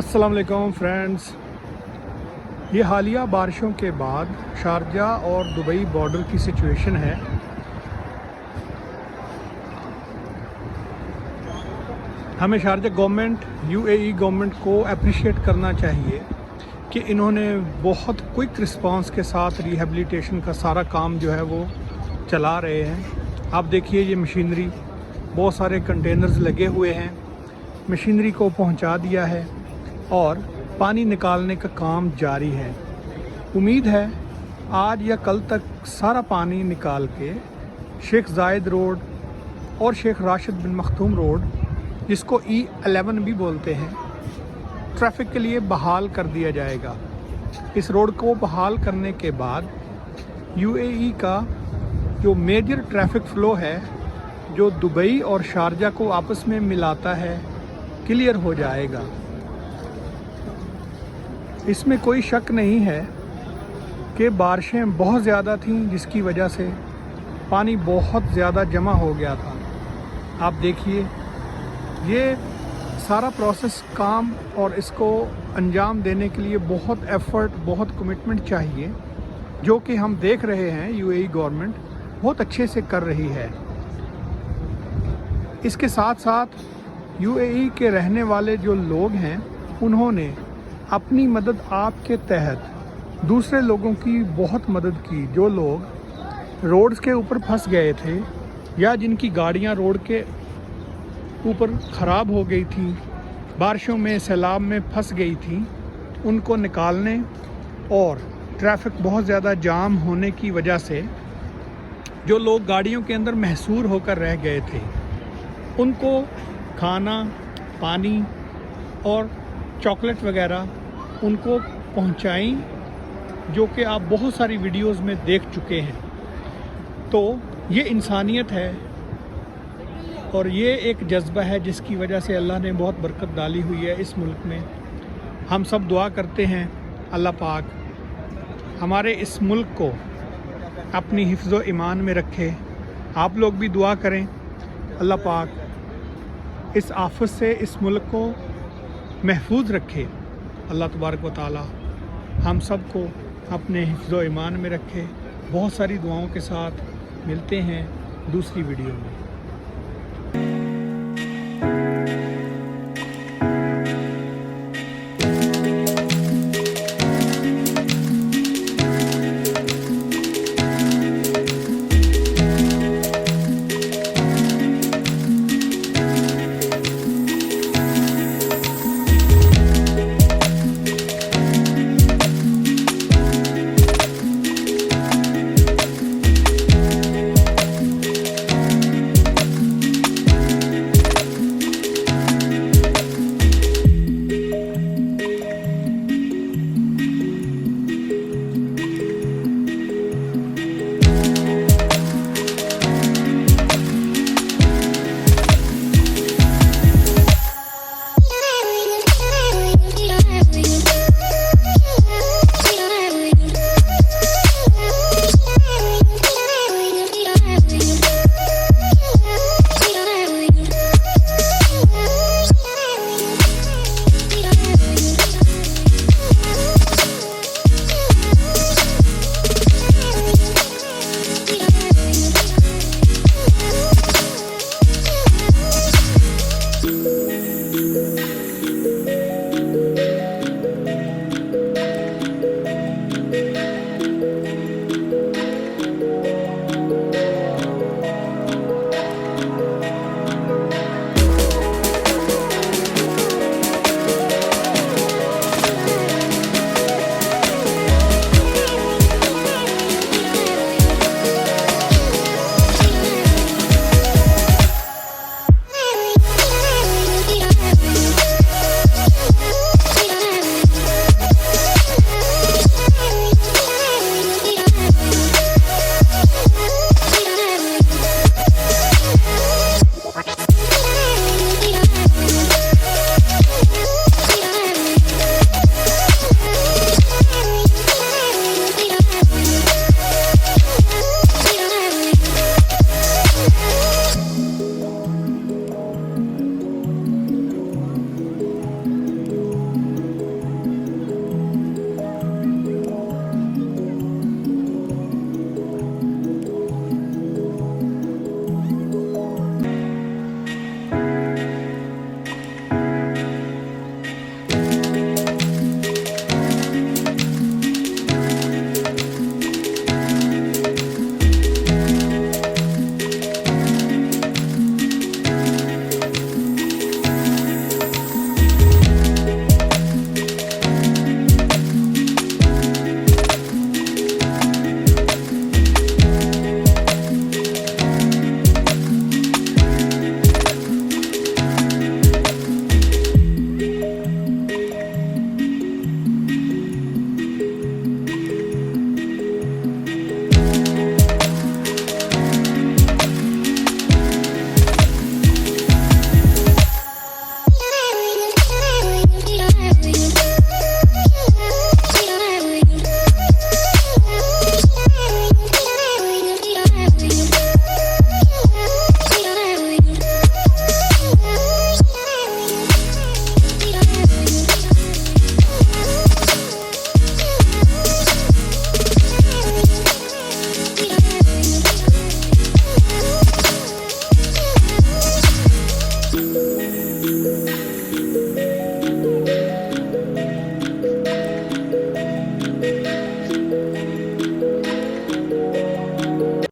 अस्सलाम वालेकुम फ्रेंड्स, ये हालिया बारिशों के बाद शारजा और दुबई बॉर्डर की सिचुएशन है। हमें शारजा गवर्नमेंट, यूएई गवर्नमेंट को अप्रिशिएट करना चाहिए कि इन्होंने बहुत क्विक रिस्पांस के साथ रिहैबिलिटेशन का सारा काम जो है वो चला रहे हैं। आप देखिए, ये मशीनरी, बहुत सारे कंटेनर्स लगे हुए हैं, मशीनरी को पहुंचा दिया है और पानी निकालने का काम जारी है। उम्मीद है आज या कल तक सारा पानी निकाल के शेख जायद रोड और शेख राशिद बिन मखदूम रोड, जिसको E11 भी बोलते हैं, ट्रैफिक के लिए बहाल कर दिया जाएगा। इस रोड को बहाल करने के बाद यूएई का जो मेजर ट्रैफिक फ़्लो है, जो दुबई और शारजा को आपस में मिलाता है, क्लियर हो जाएगा। इसमें कोई शक नहीं है कि बारिशें बहुत ज़्यादा थीं, जिसकी वजह से पानी बहुत ज़्यादा जमा हो गया था। आप देखिए, ये सारा प्रोसेस काम और इसको अंजाम देने के लिए बहुत एफ़र्ट, बहुत कमिटमेंट चाहिए, जो कि हम देख रहे हैं यूएई गवर्नमेंट बहुत अच्छे से कर रही है। इसके साथ साथ यूएई के रहने वाले जो लोग हैं, उन्होंने अपनी मदद आपके तहत दूसरे लोगों की बहुत मदद की। जो लोग रोड्स के ऊपर फंस गए थे या जिनकी गाड़ियां रोड के ऊपर ख़राब हो गई थी, बारिशों में, सैलाब में फंस गई थी, उनको निकालने और ट्रैफिक बहुत ज़्यादा जाम होने की वजह से जो लोग गाड़ियों के अंदर महसूर होकर रह गए थे, उनको खाना, पानी और चॉकलेट वगैरह उनको पहुंचाई, जो कि आप बहुत सारी वीडियोस में देख चुके हैं। तो ये इंसानियत है और ये एक जज्बा है जिसकी वजह से अल्लाह ने बहुत बरकत डाली हुई है इस मुल्क में। हम सब दुआ करते हैं अल्लाह पाक हमारे इस मुल्क को अपनी हिफ्ज़ व ईमान में रखे। आप लोग भी दुआ करें, अल्लाह पाक इस आफत से इस मुल्क को महफूज रखे। अल्लाह तबारक व तआला हम सब को अपने हिफ्ज़ व ईमान में रखे। बहुत सारी दुआओं के साथ मिलते हैं दूसरी वीडियो में।